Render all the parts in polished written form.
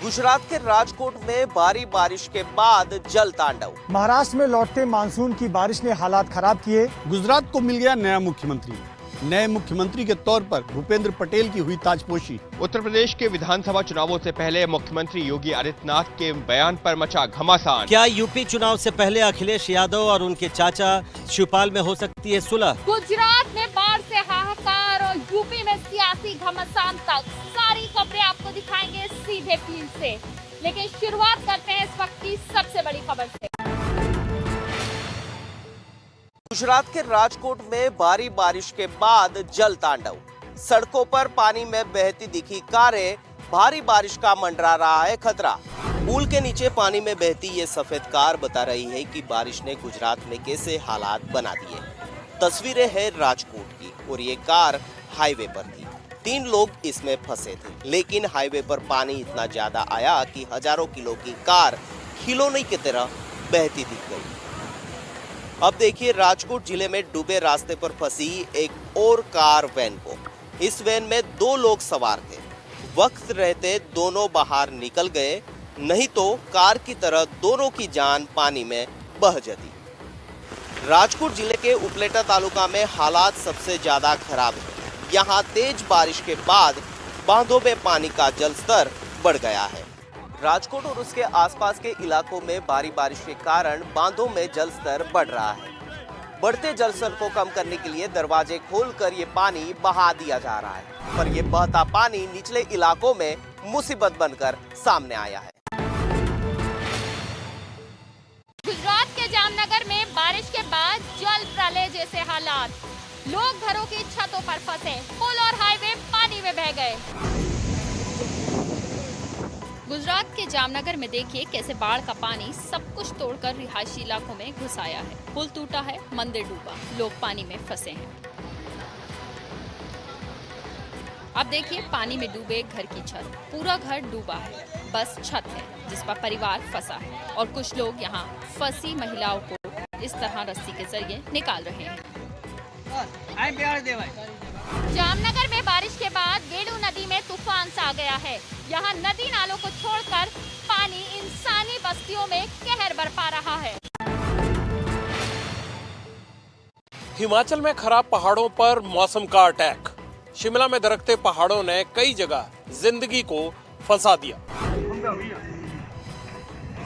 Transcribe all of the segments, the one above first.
गुजरात के राजकोट में भारी बारिश के बाद जल तांडव। महाराष्ट्र में लौटते मानसून की बारिश ने हालात खराब किए। गुजरात को मिल गया नया मुख्यमंत्री। नए मुख्यमंत्री के तौर पर भूपेंद्र पटेल की हुई ताजपोशी। उत्तर प्रदेश के विधानसभा चुनावों से पहले मुख्यमंत्री योगी आदित्यनाथ के बयान पर मचा घमासान। क्या यूपी चुनाव से पहले अखिलेश यादव और उनके चाचा शिवपाल में हो सकती है सुलह? गुजरात में बाढ़ से हाहाकार और यूपी में सियासी घमासान तक सारी खबरें आपको दिखाएंगे सीधे फील्ड से। लेकिन शुरुआत करते हैं इस वक्त की सबसे बड़ी खबर से। गुजरात के राजकोट में भारी बारिश के बाद जल तांडव। सड़कों पर पानी में बहती दिखी कारें। भारी बारिश का मंडरा रहा है खतरा। पुल के नीचे पानी में बहती ये सफेद कार बता रही है कि बारिश ने गुजरात में कैसे हालात बना दिए। तस्वीरें हैं राजकोट की और ये कार हाईवे पर थी। 3 लोग इसमें फंसे थे, लेकिन हाईवे पर पानी इतना ज्यादा आया कि हजारों किलो की कार खिलौने की तरह बहती दिख गई। अब देखिए राजकोट जिले में डूबे रास्ते पर फंसी एक और कार वैन को। इस वैन में 2 लोग सवार थे। वक्त रहते दोनों बाहर निकल गए, नहीं तो कार की तरह दोनों की जान पानी में बह जाती। राजकोट जिले के उपलेटा तालुका में हालात सबसे ज्यादा खराब है। यहाँ तेज बारिश के बाद बांधों में पानी का जल स्तर बढ़ गया है। राजकोट और उसके आसपास के इलाकों में भारी बारिश के कारण बांधों में जल स्तर बढ़ रहा है। बढ़ते जल स्तर को कम करने के लिए दरवाजे खोलकर ये पानी बहा दिया जा रहा है, पर ये बहता पानी निचले इलाकों में मुसीबत बनकर सामने आया है। गुजरात के जामनगर में बारिश के बाद जल प्रलय जैसे हालात। लोग घरों की छतों पर फंसे। पुल और हाईवे पानी में बह गए। गुजरात के जामनगर में देखिए कैसे बाढ़ का पानी सब कुछ तोड़कर रिहायशी इलाकों में घुस आया है। पुल टूटा है, मंदिर डूबा, लोग पानी में फंसे हैं। अब देखिए पानी में डूबे घर की छत। पूरा घर डूबा है, बस छत है जिस पर परिवार फंसा है और कुछ लोग यहाँ फंसी महिलाओं को इस तरह रस्सी के जरिए निकाल रहे हैं। जामनगर में बारिश के बाद गेड़ू नदी में तूफान सा आ गया है। यहाँ नदी नालों को छोड़कर पानी इंसानी बस्तियों में कहर बरपा रहा है। हिमाचल में खराब पहाड़ों पर मौसम का अटैक। शिमला में दरकते पहाड़ों ने कई जगह जिंदगी को फंसा दिया।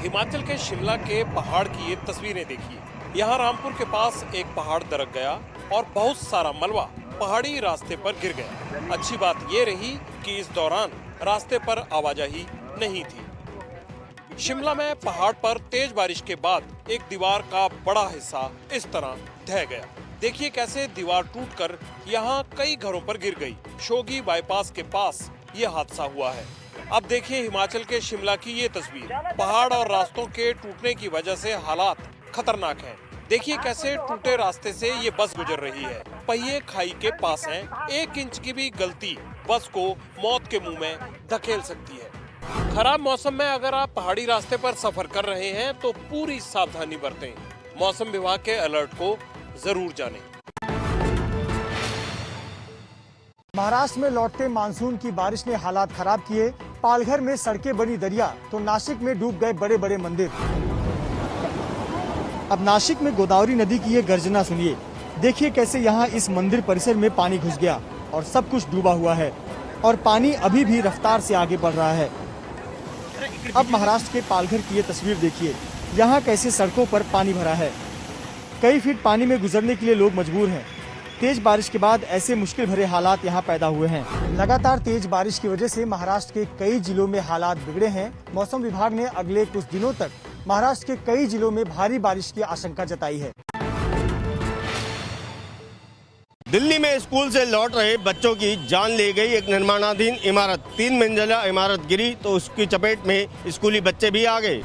हिमाचल के शिमला के पहाड़ की ये तस्वीरें देखिए। यहाँ रामपुर के पास एक पहाड़ दरक गया और बहुत सारा मलबा पहाड़ी रास्ते पर गिर गया। अच्छी बात ये रही कि इस दौरान रास्ते पर आवाजाही नहीं थी। शिमला में पहाड़ पर तेज बारिश के बाद एक दीवार का बड़ा हिस्सा इस तरह ढह गया। देखिए कैसे दीवार टूटकर यहाँ कई घरों पर गिर गई। शोगी बाईपास के पास ये हादसा हुआ है। अब देखिए हिमाचल के शिमला की ये तस्वीर। पहाड़ और रास्तों के टूटने की वजह से हालात खतरनाक हैं। देखिए कैसे टूटे रास्ते से ये बस गुजर रही है। पहिए खाई के पास हैं। 1 इंच की भी गलती बस को मौत के मुंह में धकेल सकती है। खराब मौसम में अगर आप पहाड़ी रास्ते पर सफर कर रहे हैं तो पूरी सावधानी बरतें। मौसम विभाग के अलर्ट को जरूर जानें। महाराष्ट्र में लौटते मानसून की बारिश ने हालात खराब किए। पालघर में सड़कें बनी दरिया तो नासिक में डूब गए बड़े बड़े मंदिर। अब नासिक में गोदावरी नदी की ये गर्जना सुनिए। देखिए कैसे यहाँ इस मंदिर परिसर में पानी घुस गया और सब कुछ डूबा हुआ है और पानी अभी भी रफ्तार से आगे बढ़ रहा है। अब महाराष्ट्र के पालघर की ये तस्वीर देखिए। यहाँ कैसे सड़कों पर पानी भरा है। कई फीट पानी में गुजरने के लिए लोग मजबूर हैं। तेज बारिश के बाद ऐसे मुश्किल भरे हालात यहाँ पैदा हुए हैं। लगातार तेज बारिश की वजह से महाराष्ट्र के कई जिलों में हालात बिगड़े हैं। मौसम विभाग ने अगले कुछ दिनों तक महाराष्ट्र के कई जिलों में भारी बारिश की आशंका जताई है। दिल्ली में स्कूल से लौट रहे बच्चों की जान ले गई एक निर्माणाधीन इमारत। 3 मंजिला इमारत गिरी तो उसकी चपेट में स्कूली बच्चे भी आ गए।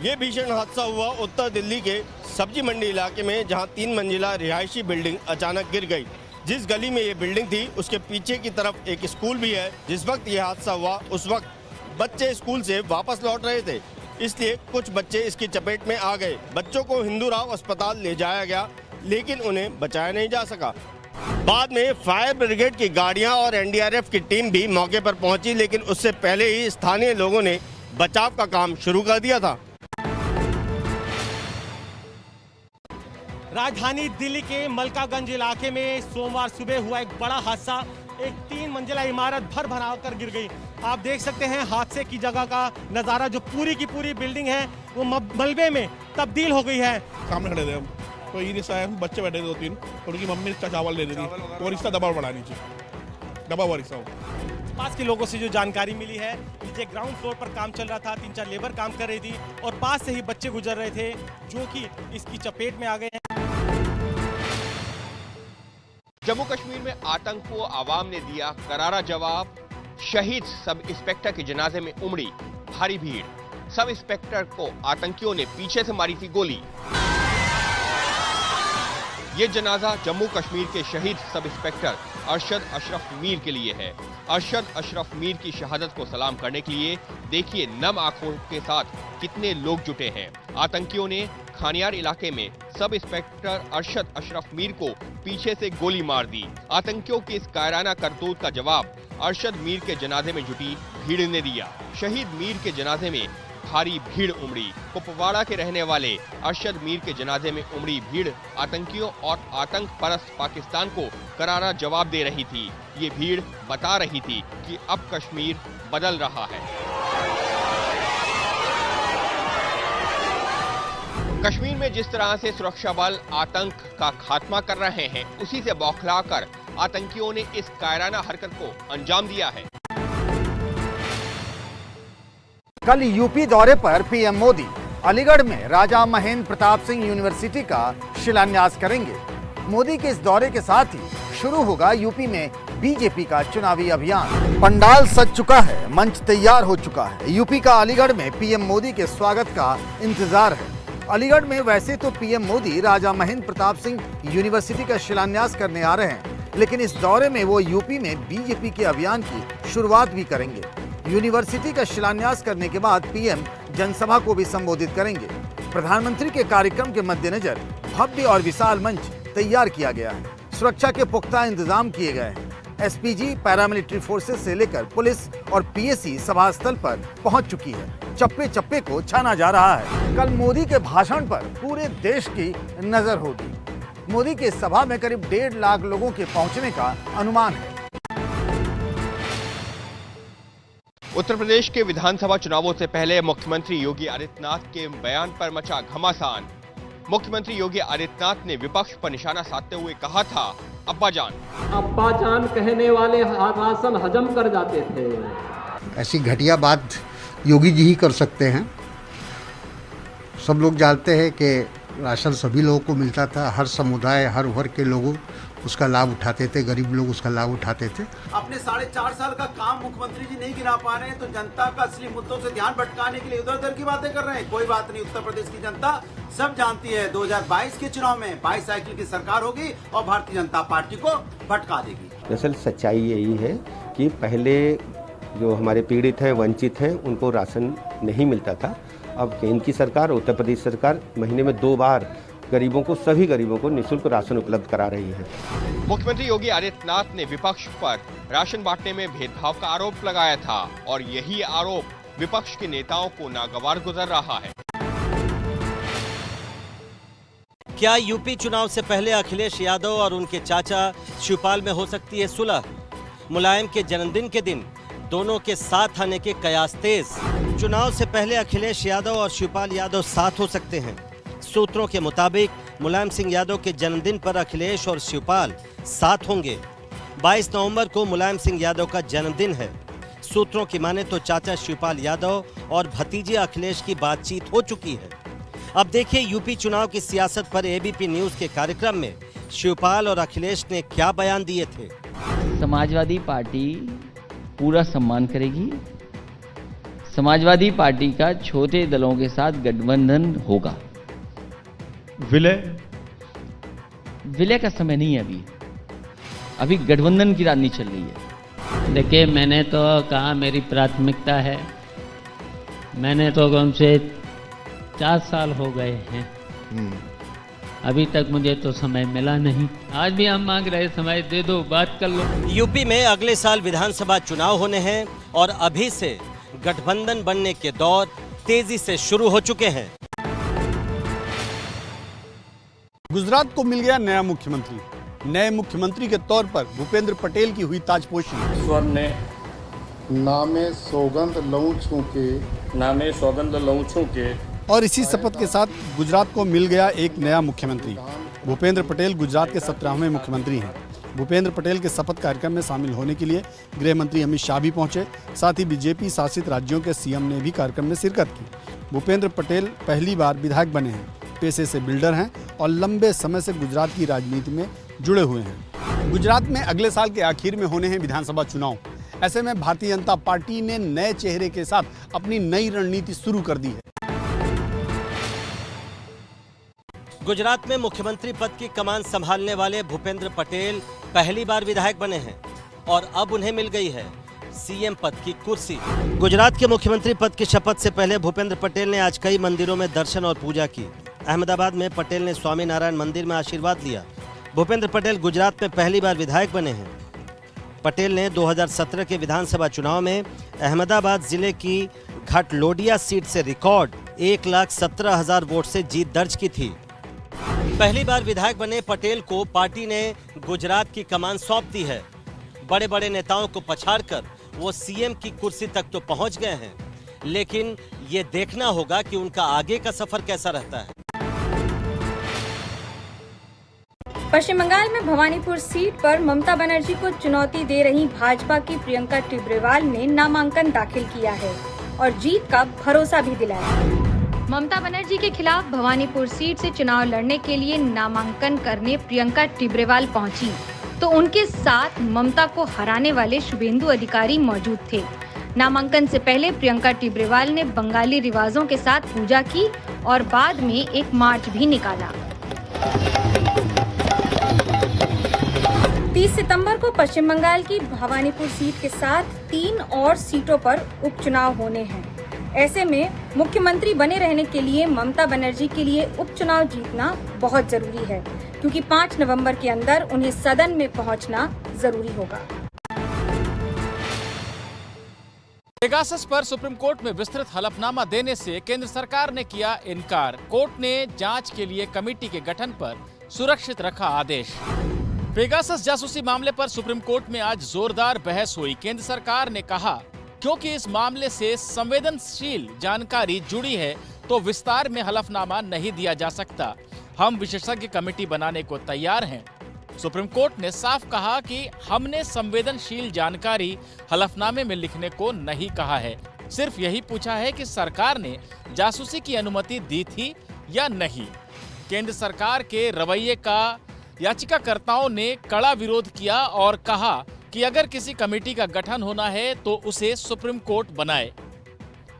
ये भीषण हादसा हुआ उत्तर दिल्ली के सब्जी मंडी इलाके में, जहां 3 मंजिला रिहायशी बिल्डिंग अचानक गिर गई। जिस गली में ये बिल्डिंग थी उसके पीछे की तरफ एक स्कूल भी है। जिस वक्त ये हादसा हुआ उस वक्त बच्चे स्कूल से वापस लौट रहे थे, इसलिए कुछ बच्चे इसकी चपेट में आ गए। बच्चों को हिंदूराव अस्पताल ले जाया गया, लेकिन उन्हें बचाया नहीं जा सका। बाद में फायर ब्रिगेड की गाड़ियां और एनडीआरएफ की टीम भी मौके पर पहुंची, लेकिन उससे पहले ही स्थानीय लोगों ने बचाव का काम शुरू कर दिया था। राजधानी दिल्ली के मलकागंज इलाके में सोमवार सुबह हुआ एक बड़ा हादसा। एक 3 मंजिला इमारत भर भराव कर गिर गई। आप देख सकते हैं हादसे की जगह का नजारा, जो पूरी की पूरी बिल्डिंग है वो मलबे में तब्दील हो गई है। सामने खड़े थे हम, तो ये रिश्ता है, बच्चे बैठे थे 2-3, तो उनकी मम्मी रिश्ता चावल ले रही थी, वो रिश्ता दबा पड़ा नीचे, दबा हुआ रिश्ता। पास के लोगों से जो जानकारी मिली है, नीचे ग्राउंड फ्लोर पर काम चल रहा था, 3-4 लेबर काम कर रही थी और पास से ही बच्चे गुजर रहे थे जो कि इसकी चपेट में आ गए हैं। जम्मू कश्मीर में आतंक को आवाम ने दिया करारा जवाब। शहीद सब इंस्पेक्टर के जनाजे में उमड़ी भारी भीड़। सब इंस्पेक्टर को आतंकियों ने पीछे से मारी थी गोली। ये जनाजा जम्मू कश्मीर के शहीद सब इंस्पेक्टर अरशद अशरफ मीर के लिए है। अरशद अशरफ मीर की शहादत को सलाम करने के लिए देखिए नम आंखों के साथ कितने लोग जुटे हैं। आतंकियों ने खानियार इलाके में सब इंस्पेक्टर अरशद अशरफ मीर को पीछे से गोली मार दी। आतंकियों की इस कायराना करतूत का जवाब अरशद मीर के जनाजे में जुटी भीड़ ने दिया। शहीद मीर के जनाजे में भारी भीड़ उमड़ी। कुपवाड़ा के रहने वाले अरशद मीर के जनाजे में उमड़ी भीड़ आतंकियों और आतंक परस्त पाकिस्तान को करारा जवाब दे रही थी। ये भीड़ बता रही थी कि अब कश्मीर बदल रहा है। कश्मीर में जिस तरह से सुरक्षा बल आतंक का खात्मा कर रहे हैं, उसी से बौखलाकर आतंकियों ने इस कायराना हरकत को अंजाम दिया है। कल यूपी दौरे पर पीएम मोदी अलीगढ़ में राजा महेंद्र प्रताप सिंह यूनिवर्सिटी का शिलान्यास करेंगे। मोदी के इस दौरे के साथ ही शुरू होगा यूपी में बीजेपी का चुनावी अभियान। पंडाल सज चुका है, मंच तैयार हो चुका है। यूपी का अलीगढ़ में पीएम मोदी के स्वागत का इंतजार है। अलीगढ़ में वैसे तो पीएम मोदी राजा महेंद्र प्रताप सिंह यूनिवर्सिटी का शिलान्यास करने आ रहे हैं, लेकिन इस दौरे में वो यूपी में बीजेपी के अभियान की शुरुआत भी करेंगे। यूनिवर्सिटी का शिलान्यास करने के बाद पीएम जनसभा को भी संबोधित करेंगे। प्रधानमंत्री के कार्यक्रम के मद्देनजर भव्य और विशाल मंच तैयार किया गया है। सुरक्षा के पुख्ता इंतजाम किए गए हैं। एसपीजी, पैरामिलिट्री फोर्सेस से लेकर पुलिस और पीएसी सभा स्थल पर पहुंच चुकी है। चप्पे चप्पे को छाना जा रहा है। कल मोदी के भाषण पर पूरे देश की नजर होगी। मोदी के सभा में करीब 1.5 लाख लोगों के पहुंचने का अनुमान है। उत्तर प्रदेश के विधानसभा चुनावों से पहले मुख्यमंत्री योगी आदित्यनाथ के बयान पर मचा घमासान। मुख्यमंत्री योगी आदित्यनाथ ने विपक्ष पर निशाना साधते हुए कहा था, अब्बा जान कहने वाले राशन हजम कर जाते थे। ऐसी घटिया बात योगी जी ही कर सकते हैं। सब लोग जानते हैं कि राशन सभी लोगों को मिलता था। हर समुदाय, हर वर्ग के लोग उसका लाभ उठाते थे, गरीब लोग उसका लाभ उठाते थे। अपने 4.5 साल का काम मुख्यमंत्री जी नहीं गिना पा रहे हैं, तो जनता का असली मुद्दों से ध्यान भटकाने के लिए इधर उधर की बातें कर रहे हैं। कोई बात नहीं, उत्तर प्रदेश की जनता सब जानती है 2022 के चुनाव में बाईसाइकिल की सरकार होगी और भारतीय जनता पार्टी को भटका देगी। दरअसल सच्चाई यही है कि पहले जो हमारे पीड़ित हैं, वंचित हैं, उनको राशन नहीं मिलता था। अब केंद्र की सरकार, उत्तर प्रदेश सरकार महीने में 2 बार गरीबों को, सभी गरीबों को निःशुल्क राशन उपलब्ध करा रही है। मुख्यमंत्री योगी आदित्यनाथ ने विपक्ष पर राशन बांटने में भेदभाव का आरोप लगाया था और यही आरोप विपक्ष के नेताओं को नागवार गुजर रहा है। क्या यूपी चुनाव से पहले अखिलेश यादव और उनके चाचा शिवपाल में हो सकती है सुलह? मुलायम के जन्मदिन के दिन दोनों के साथ आने के कयास तेज। चुनाव से पहले अखिलेश यादव और शिवपाल यादव साथ हो सकते हैं। सूत्रों के मुताबिक मुलायम सिंह यादव के जन्मदिन पर अखिलेश और शिवपाल साथ होंगे। 22 नवंबर को मुलायम सिंह यादव का जन्मदिन है। सूत्रों की माने तो चाचा शिवपाल यादव और भतीजे अखिलेश की बातचीत हो चुकी है। अब देखिए यूपी चुनाव की सियासत पर एबीपी न्यूज के कार्यक्रम में शिवपाल और अखिलेश ने क्या बयान दिए थे। समाजवादी पार्टी पूरा सम्मान करेगी। समाजवादी पार्टी का छोटे दलों के साथ गठबंधन होगा। विलय का समय नहीं है, अभी गठबंधन की राजनीति चल रही है। देखिए, मैंने तो कहा मेरी प्राथमिकता है। मैंने तो कम से 4 साल हो गए हैं, अभी तक मुझे तो समय मिला नहीं। आज भी हम मांग रहे समय दे दो, बात कर लो। यूपी में अगले साल विधानसभा चुनाव होने हैं और अभी से गठबंधन बनने के दौर तेजी से शुरू हो चुके हैं। गुजरात को मिल गया नया मुख्यमंत्री। नए मुख्यमंत्री के तौर पर भूपेंद्र पटेल की हुई ताजपोशी। ईश्वर ने नामे सौगंध लऊं छू के और इसी शपथ के साथ गुजरात को मिल गया एक नया मुख्यमंत्री। भूपेंद्र पटेल गुजरात के 17वें मुख्यमंत्री हैं। भूपेंद्र पटेल के शपथ कार्यक्रम में शामिल होने के लिए गृह मंत्री अमित शाह भी पहुंचे। साथ ही बीजेपी शासित राज्यों के सीएम ने भी कार्यक्रम में शिरकत की। भूपेंद्र पटेल पहली बार विधायक बने हैं। पेशे से बिल्डर हैं और लंबे समय से गुजरात की राजनीति में जुड़े हुए हैं। गुजरात में अगले साल के आखिर में होने हैं विधानसभा चुनाव। ऐसे में भारतीय जनता पार्टी ने नए चेहरे के साथ अपनी नई रणनीति शुरू कर दी है। गुजरात में मुख्यमंत्री पद की कमान संभालने वाले भूपेंद्र पटेल पहली बार विधायक बने हैं और अब उन्हें मिल गई है सीएम पद की कुर्सी। गुजरात के मुख्यमंत्री पद की शपथ से पहले भूपेंद्र पटेल ने आज कई मंदिरों में दर्शन और पूजा की। अहमदाबाद में पटेल ने स्वामी नारायण मंदिर में आशीर्वाद लिया। भूपेंद्र पटेल गुजरात में पहली बार विधायक बने हैं। पटेल ने 2017 के विधानसभा चुनाव में अहमदाबाद जिले की घाटलोडिया सीट से रिकॉर्ड 1,17,000 वोट से जीत दर्ज की थी। पहली बार विधायक बने पटेल को पार्टी ने गुजरात की कमान सौंप दी है। बड़े बड़े नेताओं को पछाड़कर वो सीएम की कुर्सी तक तो पहुंच गए हैं, लेकिन ये देखना होगा कि उनका आगे का सफर कैसा रहता है। पश्चिम बंगाल में भवानीपुर सीट पर ममता बनर्जी को चुनौती दे रही भाजपा की प्रियंका टिब्रेवाल ने नामांकन दाखिल किया है और जीत का भरोसा भी दिलाया। ममता बनर्जी के खिलाफ भवानीपुर सीट से चुनाव लड़ने के लिए नामांकन करने प्रियंका टिब्रेवाल पहुंची, तो उनके साथ ममता को हराने वाले शुभेंदु अधिकारी मौजूद थे। नामांकन से पहले प्रियंका टिब्रेवाल ने बंगाली रिवाजों के साथ पूजा की और बाद में एक मार्च भी निकाला। 30 सितंबर को पश्चिम बंगाल की भवानीपुर सीट के साथ 3 और सीटों पर उपचुनाव होने हैं। ऐसे में मुख्यमंत्री बने रहने के लिए ममता बनर्जी के लिए उपचुनाव जीतना बहुत जरूरी है, क्योंकि 5 नवंबर के अंदर उन्हें सदन में पहुंचना जरूरी होगा। पेगासस पर सुप्रीम कोर्ट में विस्तृत हलफनामा देने से केंद्र सरकार ने किया इनकार। कोर्ट ने जांच के लिए कमेटी के गठन पर सुरक्षित रखा आदेश। पेगासस जासूसी मामले पर सुप्रीम कोर्ट में आज जोरदार बहस हुई। केंद्र सरकार ने कहा, क्योंकि इस मामले से संवेदनशील जानकारी जुड़ी है तो विस्तार में हलफनामा नहीं दिया जा सकता। हम विशेषज्ञ कमेटी बनाने को तैयार हैं। सुप्रीम कोर्ट ने साफ कहा कि हमने संवेदनशील जानकारी हलफनामे में लिखने को नहीं कहा है, सिर्फ यही पूछा है कि सरकार ने जासूसी की अनुमति दी थी या नहीं। केंद्र सरकार के रवैये का याचिकाकर्ताओं ने कड़ा विरोध किया और कहा कि अगर किसी कमेटी का गठन होना है तो उसे सुप्रीम कोर्ट बनाए।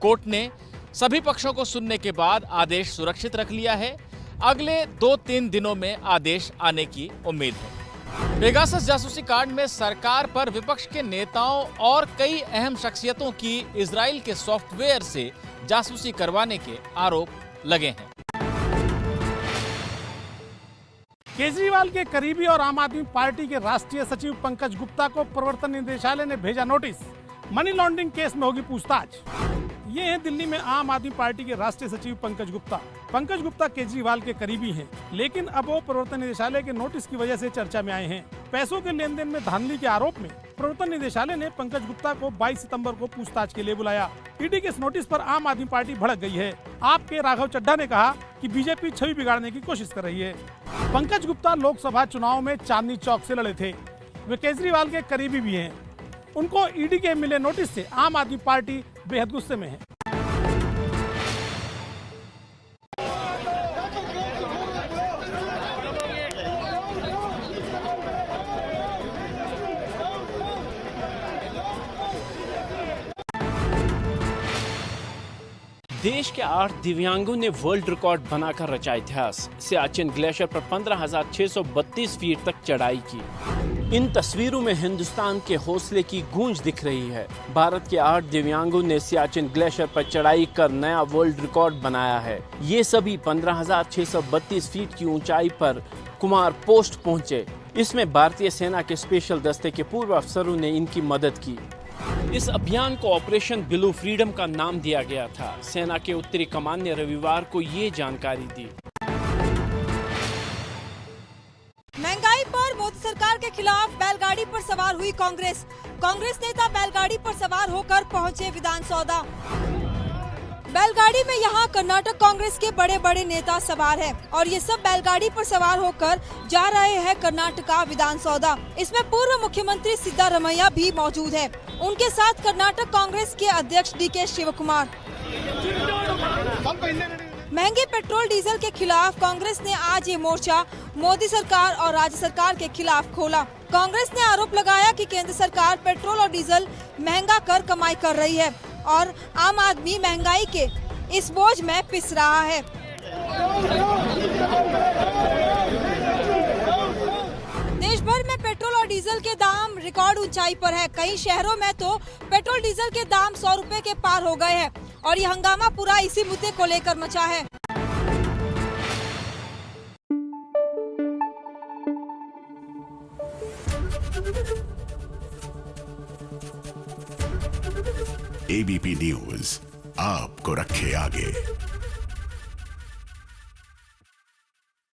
कोर्ट ने सभी पक्षों को सुनने के बाद आदेश सुरक्षित रख लिया है। अगले 2-3 दिनों में आदेश आने की उम्मीद है। पेगासस जासूसी कांड में सरकार पर विपक्ष के नेताओं और कई अहम शख्सियतों की इजराइल के सॉफ्टवेयर से जासूसी करवाने के आरोप लगे हैं। केजरीवाल के करीबी और आम आदमी पार्टी के राष्ट्रीय सचिव पंकज गुप्ता को प्रवर्तन निदेशालय ने भेजा नोटिस। मनी लॉन्ड्रिंग केस में होगी पूछताछ। ये हैं दिल्ली में आम आदमी पार्टी के राष्ट्रीय सचिव पंकज गुप्ता। पंकज गुप्ता केजरीवाल के करीबी हैं, लेकिन अब वो प्रवर्तन निदेशालय के नोटिस की वजह से चर्चा में आए हैं। पैसों के लेन देन में धांधली के आरोप में प्रवर्तन निदेशालय ने पंकज गुप्ता को 22 सितंबर को पूछताछ के लिए बुलाया। ईडी के इस नोटिस पर आम आदमी पार्टी भड़क गई है। आप के राघव चड्ढा ने कहा कि बीजेपी छवि बिगाड़ने की कोशिश कर रही है। पंकज गुप्ता लोकसभा चुनाव में चांदनी चौक से लड़े थे। वे केजरीवाल के करीबी भी हैं। उनको ईडी के मिले नोटिस से आम आदमी पार्टी बेहद गुस्से में है। देश के 8 दिव्यांगों ने वर्ल्ड रिकॉर्ड बनाकर रचा इतिहास। सियाचिन ग्लेशियर पर 15,632 फीट तक चढ़ाई की। इन तस्वीरों में हिंदुस्तान के हौसले की गूंज दिख रही है। भारत के 8 दिव्यांगों ने सियाचिन ग्लेशियर पर चढ़ाई कर नया वर्ल्ड रिकॉर्ड बनाया है। ये सभी 15,632 फीट की ऊंचाई पर कुमार पोस्ट पहुंचे। इसमें भारतीय सेना के स्पेशल दस्ते के पूर्व अफसरों ने इनकी मदद की। इस अभियान को ऑपरेशन ब्लू फ्रीडम का नाम दिया गया था। सेना के उत्तरी कमान ने रविवार को ये जानकारी दी। महंगाई पर मोदी सरकार के खिलाफ बैलगाड़ी पर सवार हुई कांग्रेस। कांग्रेस नेता बैलगाड़ी पर सवार होकर पहुंचे विधान सौदा। बैलगाड़ी में यहां कर्नाटक कांग्रेस के बड़े बड़े नेता सवार हैं और ये सब बैलगाड़ी पर सवार होकर जा रहे हैं कर्नाटका विधान सौदा। इसमें पूर्व मुख्यमंत्री सिद्धारमैया भी मौजूद है। उनके साथ कर्नाटक कांग्रेस के अध्यक्ष DK शिवकुमार। महंगे पेट्रोल डीजल के खिलाफ कांग्रेस ने आज ये मोर्चा मोदी सरकार और राज्य सरकार के खिलाफ खोला। कांग्रेस ने आरोप लगाया कि केंद्र सरकार पेट्रोल और डीजल महंगा कर कमाई कर रही है और आम आदमी महंगाई के इस बोझ में पिस रहा है। देश भर में पेट्रोल और डीजल के दाम रिकॉर्ड ऊंचाई पर है। कई शहरों में तो पेट्रोल डीजल के दाम 100 रुपए के पार हो गए हैं और ये हंगामा पूरा इसी मुद्दे को लेकर मचा है। ABP न्यूज आपको रखे आगे।